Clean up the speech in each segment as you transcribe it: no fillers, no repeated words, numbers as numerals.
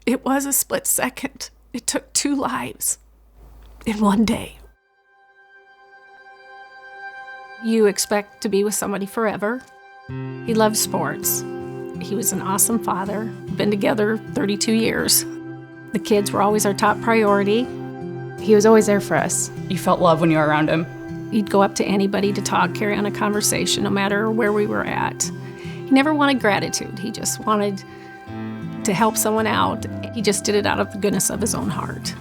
It was a split second. It took 2 lives in one day. You expect to be with somebody forever. He loved sports. He was an awesome father. Been together 32 years. The kids were always our top priority. He was always there for us. You felt love when you were around him. He'd go up to anybody to talk, carry on a conversation, no matter where we were at. He never wanted gratitude. He just wanted to help someone out. He just did it out of the goodness of his own heart.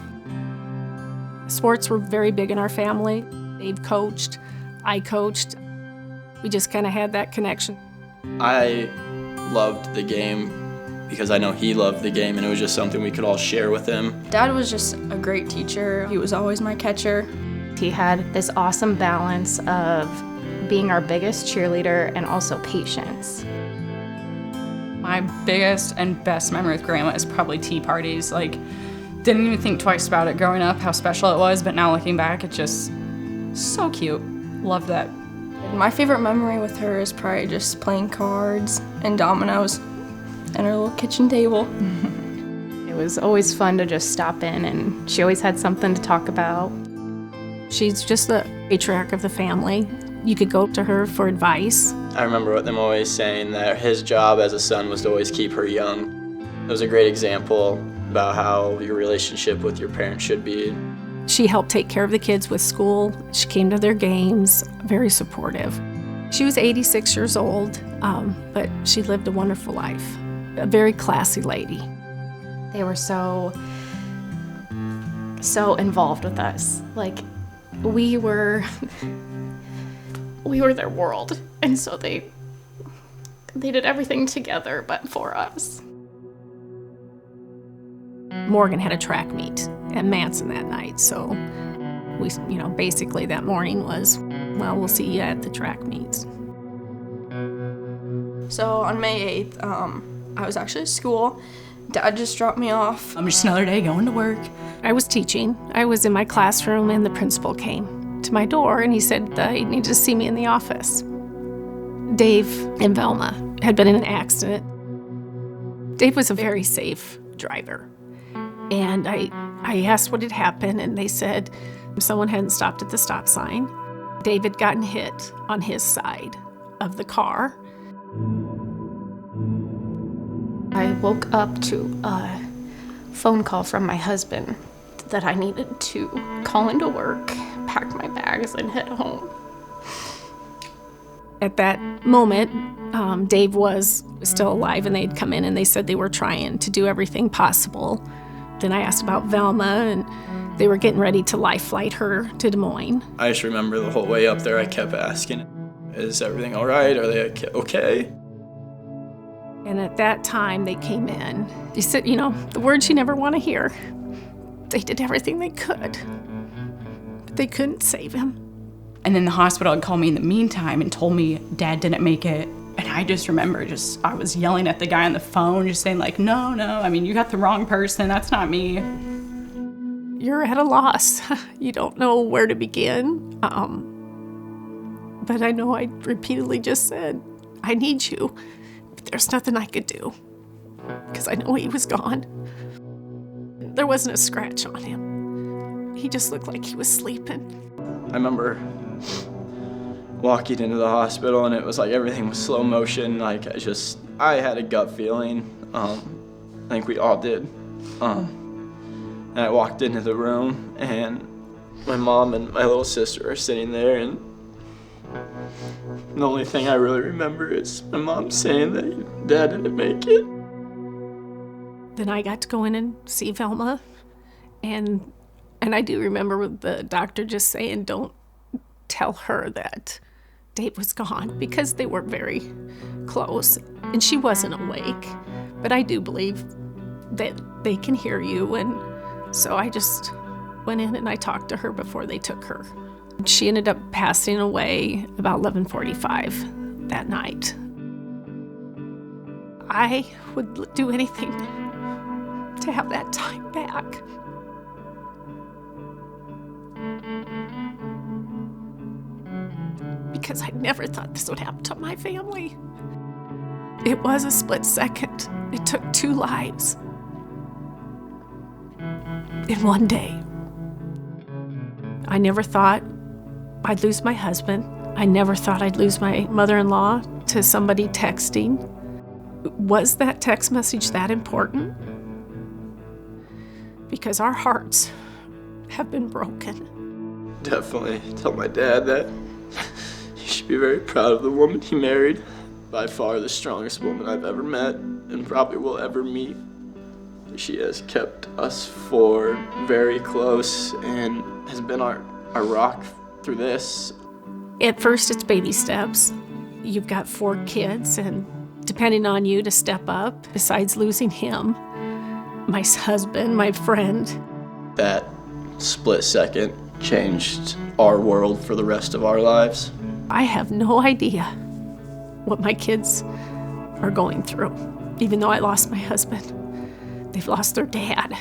Sports were very big in our family. Dave coached, I coached. We just kind of had that connection. I loved the game because I know he loved the game, and it was just something we could all share with him. Dad was just a great teacher. He was always my catcher. He had this awesome balance of being our biggest cheerleader and also patience. My biggest and best memory with Grandma is probably tea parties. Didn't even think twice about it growing up, how special it was, but now looking back, it's just so cute. Love that. My favorite memory with her is probably just playing cards and dominoes and her little kitchen table. It was always fun to just stop in, and she always had something to talk about. She's just the patriarch of the family. You could go to her for advice. I remember them always saying that his job as a son was to always keep her young. It was a great example about how your relationship with your parents should be. She helped take care of the kids with school. She came to their games, very supportive. She was 86 years old, but she lived a wonderful life. A very classy lady. They were so involved with us. We were their world, and so they did everything together but for us. Morgan had a track meet at Manson that night, so we, basically that morning was, well, we'll see you at the track meets. So on May 8th, I was actually at school. Dad just dropped me off. I'm just another day going to work. I was teaching. I was in my classroom, and the principal came to my door, and he said he needed to see me in the office. Dave and Velma had been in an accident. Dave was a very safe driver. And I asked what had happened, and they said someone hadn't stopped at the stop sign. Dave had gotten hit on his side of the car. I woke up to a phone call from my husband that I needed to call into work, pack my bags, and head home. At that moment, Dave was still alive, and they'd come in and they said they were trying to do everything possible. Then I asked about Velma, and they were getting ready to life flight her to Des Moines. I just remember the whole way up there I kept asking, is everything all right? Are they okay? And at that time, they came in. They said, the words you never want to hear. They did everything they could, but they couldn't save him. And then the hospital had called me in the meantime and told me Dad didn't make it. And I just remember I was yelling at the guy on the phone, just saying no, you got the wrong person, that's not me. You're at a loss. You don't know where to begin. But I know I repeatedly just said, I need you. But there's nothing I could do, because I know he was gone. There wasn't a scratch on him. He just looked like he was sleeping. I remember walking into the hospital, and it was like everything was slow motion. I had a gut feeling. I think we all did. And I walked into the room, and my mom and my little sister are sitting there, and the only thing I really remember is my mom saying that Dad didn't make it. Then I got to go in and see Velma, and I do remember the doctor just saying, don't tell her that Dave was gone, because they were very close, and she wasn't awake. But I do believe that they can hear you, and so I just went in and I talked to her before they took her. She ended up passing away about 11:45 that night. I would do anything to have that time back. Because I never thought this would happen to my family. It was a split second. It took 2 lives in one day. I never thought I'd lose my husband. I never thought I'd lose my mother-in-law to somebody texting. Was that text message that important? Because our hearts have been broken. Definitely tell my dad that he should be very proud of the woman he married. By far the strongest woman I've ever met and probably will ever meet. She has kept us four very close and has been our rock through this. At first, it's baby steps. You've got 4 kids, and depending on you to step up, besides losing him, my husband, my friend. That split second changed our world for the rest of our lives. I have no idea what my kids are going through. Even though I lost my husband, they've lost their dad.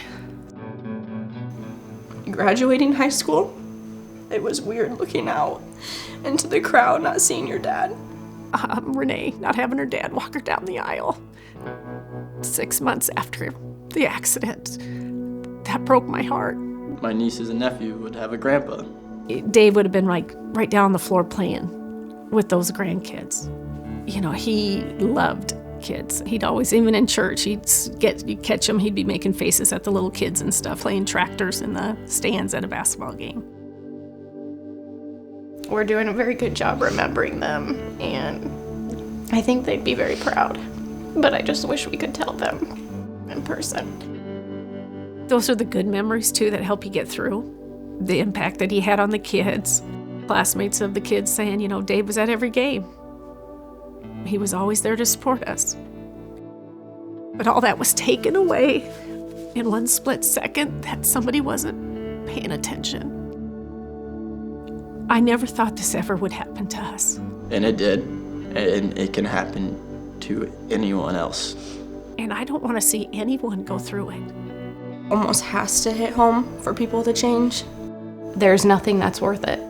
Graduating high school, it was weird looking out into the crowd, not seeing your dad. Renee not having her dad walk her down the aisle 6 months after the accident. That broke my heart. My nieces and nephew would have a grandpa. Dave would have been right down the floor playing with those grandkids. You know, he loved kids. He'd always, even in church, you'd catch him, he'd be making faces at the little kids and stuff, playing tractors in the stands at a basketball game. We're doing a very good job remembering them, and I think they'd be very proud. But I just wish we could tell them in person. Those are the good memories, too, that help you get through. The impact that he had on the kids. Classmates of the kids saying, you know, Dave was at every game. He was always there to support us. But all that was taken away in one split second that somebody wasn't paying attention. I never thought this ever would happen to us. And it did. And it can happen to anyone else. And I don't want to see anyone go through it. Almost has to hit home for people to change. There's nothing that's worth it.